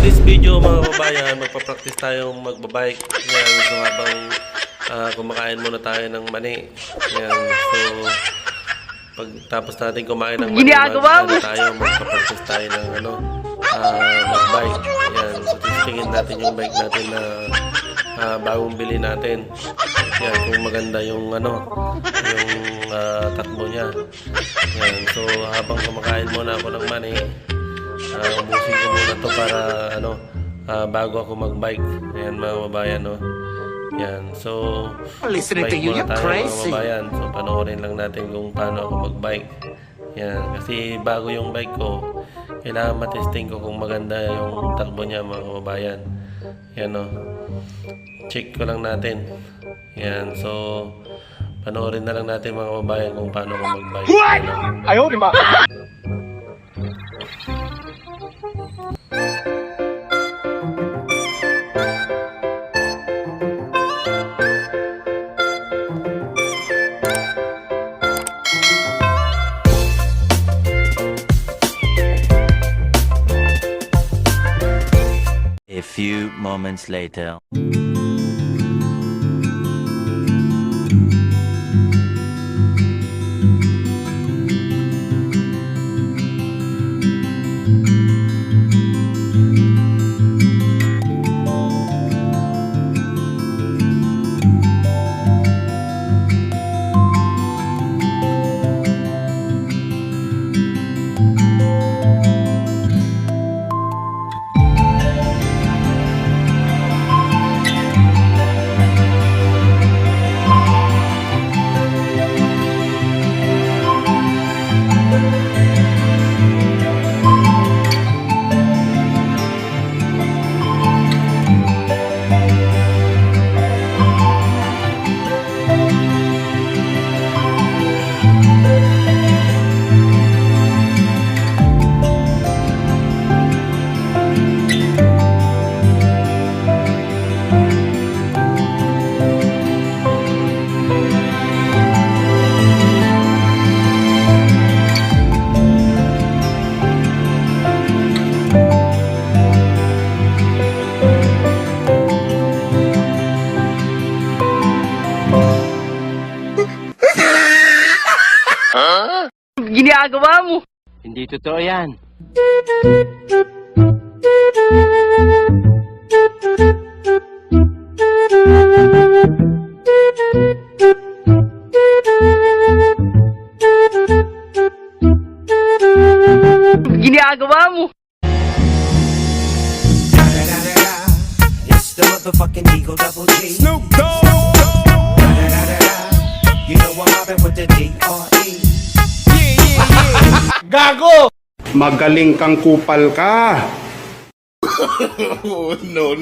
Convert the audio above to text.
this video mga kababayan, magpa-practice tayong magbabike. Yan, so habang kumakain muna tayo ng mani. Yan, so pagtapos natin kumain ng mani, magpa-practice tayo ng magbike. Yan, so titingin natin yung bike natin na bagong bili natin. Yan, kung maganda yung takbo niya. Yan, so habang kumakain muna ako ng mani, ubusin ko muna to para bago ako magbike. Ayan mga kababayan, no. Yan, so listening to you, you're crazy. Mga kababayan, so panoorin lang natin kung paano ako magbike. Yan, kasi bago yung bike ko, kailangan matesting ko kung maganda yung takbo niya mga kababayan. Yan, no. Check ko lang natin. Yan, so panoorin na lang natin mga kababayan kung paano ako magbike. What? Ayaw, di ba? A few moments later. Ginagawa mo? Hindi totoo yan. Ginagawa mo? It's the motherfucking Eagle Double G. Snoop Dogg. You know I'm mobbing with the D.R.E. Gago! Magaling kang kupal ka. Oh, no.